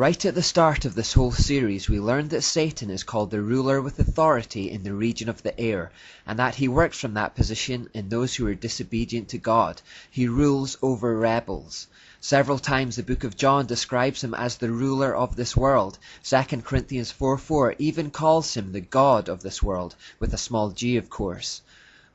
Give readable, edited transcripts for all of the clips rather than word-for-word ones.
Right at the start of this whole series, we learned that Satan is called the ruler with authority in the region of the air, and that he works from that position in those who are disobedient to God. He rules over rebels. Several times the book of John describes him as the ruler of this world. 2 Corinthians 4:4 even calls him the God of this world, with a small g of course.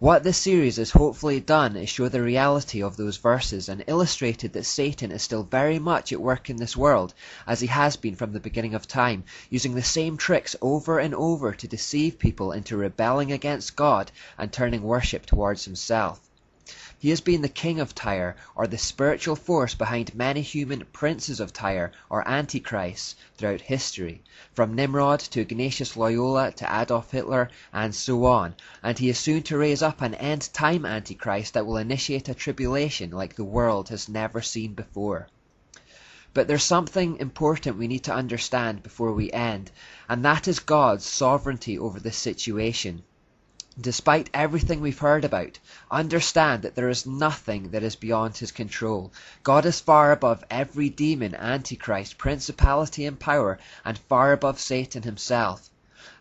What this series has hopefully done is show the reality of those verses and illustrated that Satan is still very much at work in this world, as he has been from the beginning of time, using the same tricks over and over to deceive people into rebelling against God and turning worship towards himself. He has been the king of Tyre, or the spiritual force behind many human princes of Tyre, or antichrists, throughout history, from Nimrod to Ignatius Loyola to Adolf Hitler, and so on, and he is soon to raise up an end-time antichrist that will initiate a tribulation like the world has never seen before. But there's something important we need to understand before we end, and that is God's sovereignty over this situation. Despite everything we've heard about, understand that there is nothing that is beyond his control. God is far above every demon, antichrist, principality and power, and far above Satan himself.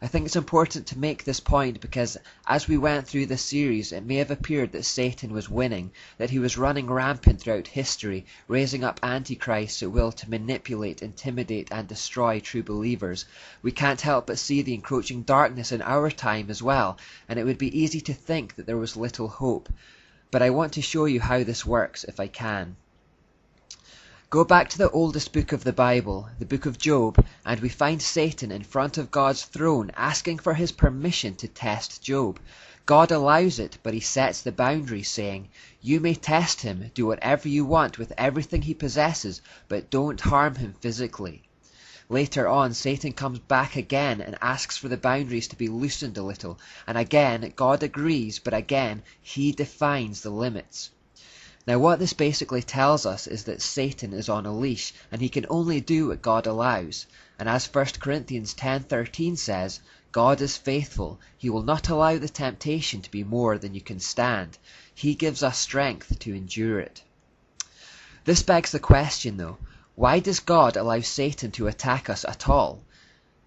I think it's important to make this point because as we went through this series, it may have appeared that Satan was winning, that he was running rampant throughout history, raising up antichrists at will to manipulate, intimidate and destroy true believers. We can't help but see the encroaching darkness in our time as well, and it would be easy to think that there was little hope. But I want to show you how this works if I can. Go back to the oldest book of the Bible, the book of Job, and we find Satan in front of God's throne asking for his permission to test Job. God allows it, but he sets the boundary, saying, "You may test him, do whatever you want with everything he possesses, but don't harm him physically." Later on, Satan comes back again and asks for the boundaries to be loosened a little, and again God agrees, but again he defines the limits. Now what this basically tells us is that Satan is on a leash, and he can only do what God allows. And as 1 Corinthians 10:13 says, God is faithful. He will not allow the temptation to be more than you can stand. He gives us strength to endure it. This begs the question though, why does God allow Satan to attack us at all?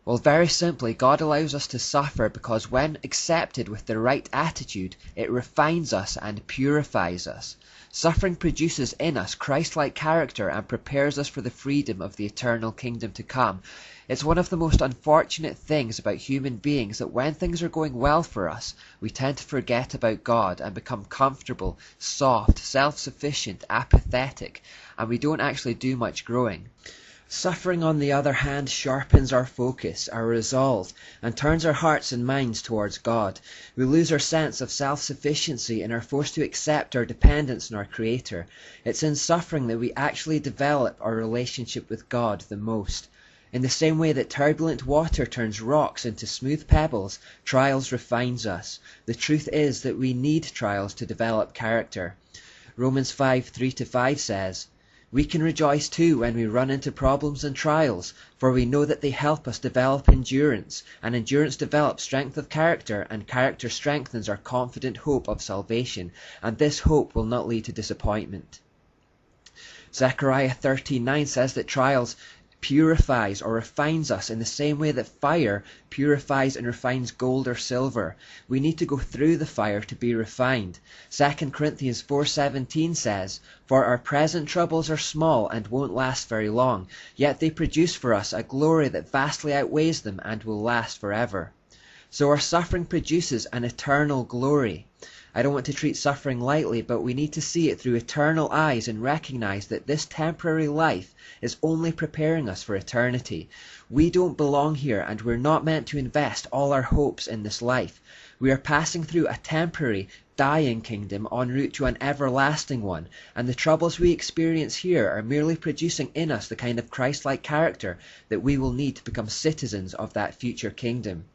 Well, very simply, God allows us to suffer because when accepted with the right attitude, it refines us and purifies us. Suffering produces in us Christ-like character and prepares us for the freedom of the eternal kingdom to come. It's one of the most unfortunate things about human beings that when things are going well for us, we tend to forget about God and become comfortable, soft, self-sufficient, apathetic, and we don't actually do much growing. Suffering, on the other hand, sharpens our focus, our resolve, and turns our hearts and minds towards God. We lose our sense of self-sufficiency and are forced to accept our dependence on our Creator. It's in suffering that we actually develop our relationship with God the most. In the same way that turbulent water turns rocks into smooth pebbles, trials refines us. The truth is that we need trials to develop character. Romans 5:3-5 says, "We can rejoice too when we run into problems and trials, for we know that they help us develop endurance, and endurance develops strength of character, and character strengthens our confident hope of salvation, and this hope will not lead to disappointment." Zechariah 13:9 says that trials purifies or refines us in the same way that fire purifies and refines gold or silver. We need to go through the fire to be refined. 2 Corinthians 4:17 says, "For our present troubles are small and won't last very long, yet they produce for us a glory that vastly outweighs them and will last forever." So our suffering produces an eternal glory. I don't want to treat suffering lightly, but we need to see it through eternal eyes and recognize that this temporary life is only preparing us for eternity. We don't belong here, and we're not meant to invest all our hopes in this life. We are passing through a temporary, dying kingdom en route to an everlasting one, and the troubles we experience here are merely producing in us the kind of Christ-like character that we will need to become citizens of that future kingdom.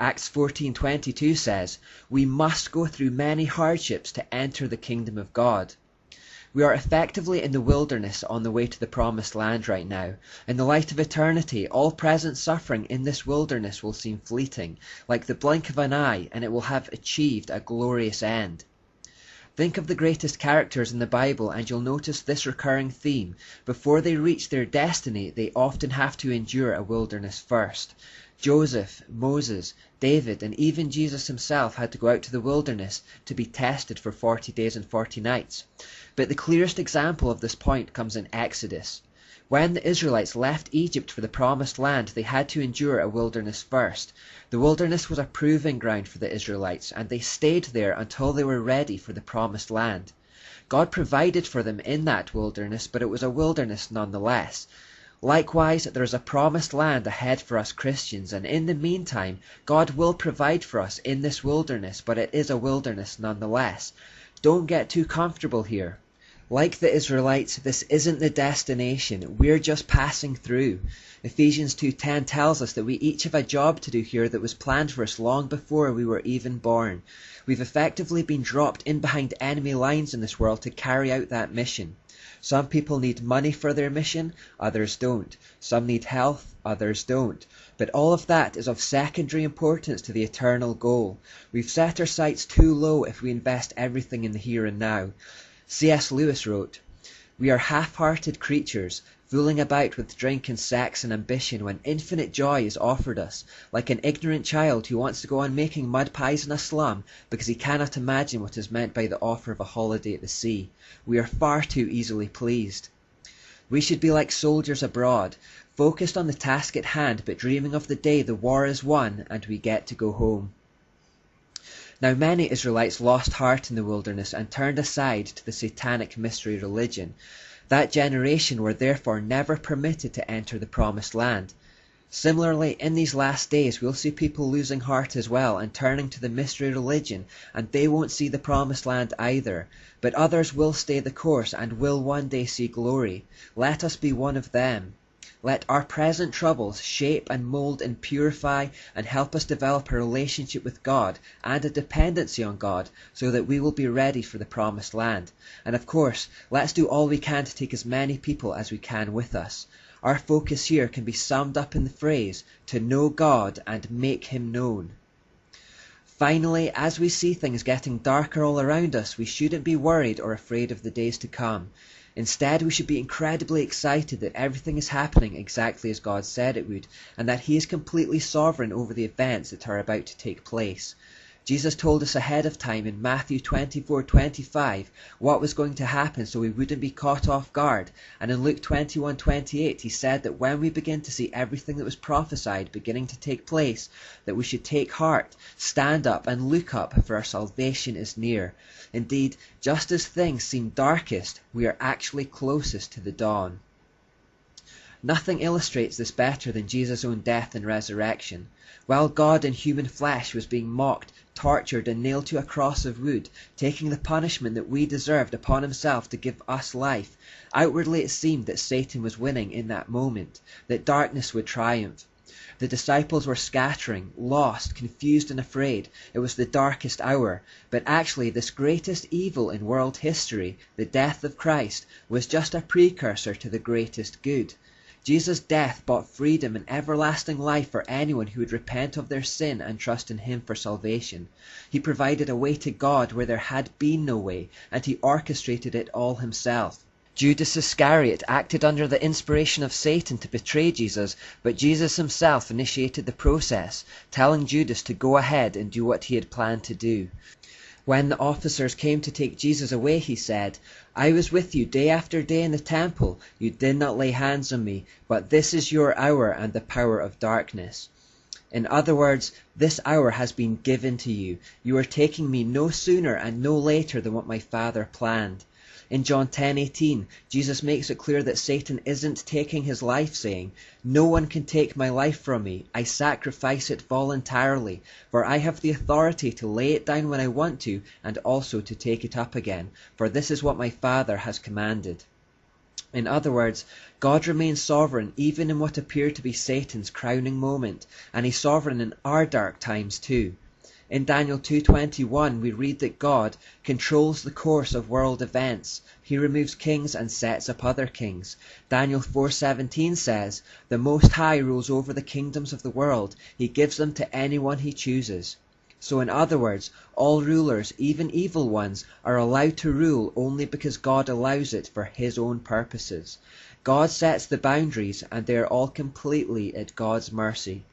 Acts 14:22 says, "We must go through many hardships to enter the kingdom of God." We are effectively in the wilderness on the way to the promised land right now. In the light of eternity, all present suffering in this wilderness will seem fleeting, like the blink of an eye, and it will have achieved a glorious end. Think of the greatest characters in the Bible and you'll notice this recurring theme. Before they reach their destiny, they often have to endure a wilderness first. Joseph, Moses, David, and even Jesus himself had to go out to the wilderness to be tested for 40 days and 40 nights. But the clearest example of this point comes in Exodus. When the Israelites left Egypt for the promised land, they had to endure a wilderness first. The wilderness was a proving ground for the Israelites, and they stayed there until they were ready for the promised land. God provided for them in that wilderness, but it was a wilderness nonetheless. Likewise, there is a promised land ahead for us Christians, and in the meantime, God will provide for us in this wilderness, but it is a wilderness nonetheless. Don't get too comfortable here. Like the Israelites, this isn't the destination, we're just passing through. Ephesians 2:10 tells us that we each have a job to do here that was planned for us long before we were even born. We've effectively been dropped in behind enemy lines in this world to carry out that mission. Some people need money for their mission, others don't. Some need health, others don't. But all of that is of secondary importance to the eternal goal. We've set our sights too low if we invest everything in the here and now. C.S. Lewis wrote, "We are half-hearted creatures, fooling about with drink and sex and ambition when infinite joy is offered us, like an ignorant child who wants to go on making mud pies in a slum because he cannot imagine what is meant by the offer of a holiday at the sea. We are far too easily pleased." We should be like soldiers abroad, focused on the task at hand but dreaming of the day the war is won and we get to go home. Now many Israelites lost heart in the wilderness and turned aside to the satanic mystery religion. That generation were therefore never permitted to enter the promised land. Similarly, in these last days we'll see people losing heart as well and turning to the mystery religion, and they won't see the promised land either. But others will stay the course and will one day see glory. Let us be one of them. Let our present troubles shape and mold and purify and help us develop a relationship with God and a dependency on God so that we will be ready for the promised land. And of course, let's do all we can to take as many people as we can with us. Our focus here can be summed up in the phrase, to know God and make Him known. Finally, as we see things getting darker all around us, we shouldn't be worried or afraid of the days to come. Instead, we should be incredibly excited that everything is happening exactly as God said it would, and that He is completely sovereign over the events that are about to take place. Jesus told us ahead of time in Matthew 24:25 what was going to happen so we wouldn't be caught off guard, and in Luke 21:28 He said that when we begin to see everything that was prophesied beginning to take place, that we should take heart, stand up and look up, for our salvation is near. Indeed, just as things seem darkest, we are actually closest to the dawn. Nothing illustrates this better than Jesus' own death and resurrection. While God in human flesh was being mocked, tortured, and nailed to a cross of wood, taking the punishment that we deserved upon Himself to give us life, outwardly it seemed that Satan was winning in that moment, that darkness would triumph. The disciples were scattering, lost, confused and afraid. It was the darkest hour. But actually this greatest evil in world history, the death of Christ, was just a precursor to the greatest good. Jesus' death bought freedom and everlasting life for anyone who would repent of their sin and trust in Him for salvation. He provided a way to God where there had been no way, and He orchestrated it all Himself. Judas Iscariot acted under the inspiration of Satan to betray Jesus, but Jesus Himself initiated the process, telling Judas to go ahead and do what he had planned to do. When the officers came to take Jesus away, He said, "I was with you day after day in the temple. You did not lay hands on me, but this is your hour and the power of darkness." In other words, this hour has been given to you. You are taking me no sooner and no later than what my Father planned. In John 10:18, Jesus makes it clear that Satan isn't taking His life, saying, "No one can take my life from me. I sacrifice it voluntarily, for I have the authority to lay it down when I want to and also to take it up again, for this is what my Father has commanded." In other words, God remains sovereign even in what appeared to be Satan's crowning moment, and He's sovereign in our dark times too. In Daniel 2:21 we read that God controls the course of world events. He removes kings and sets up other kings. Daniel 4:17 says, "The Most High rules over the kingdoms of the world. He gives them to anyone He chooses." So in other words, all rulers, even evil ones, are allowed to rule only because God allows it for his own purposes. God sets the boundaries, and they are all completely at God's mercy.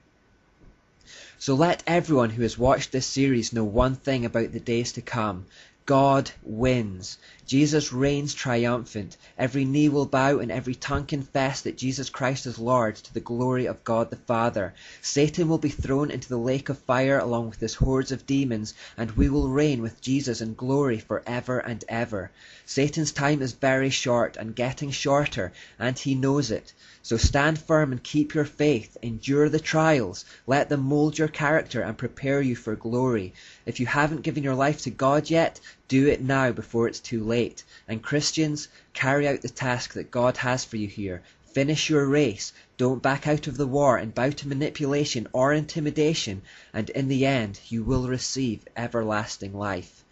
So let everyone who has watched this series know one thing about the days to come. God wins. Jesus reigns triumphant. Every knee will bow and every tongue confess that Jesus Christ is Lord, to the glory of God the Father. Satan will be thrown into the lake of fire along with his hordes of demons, and we will reign with Jesus in glory forever and ever. Satan's time is very short and getting shorter, and he knows it. So stand firm and keep your faith. Endure the trials. Let them mold your character and prepare you for glory. If you haven't given your life to God yet, do it now before it's too late. And Christians, carry out the task that God has for you here. Finish your race. Don't back out of the war and bow to manipulation or intimidation, and in the end you will receive everlasting life.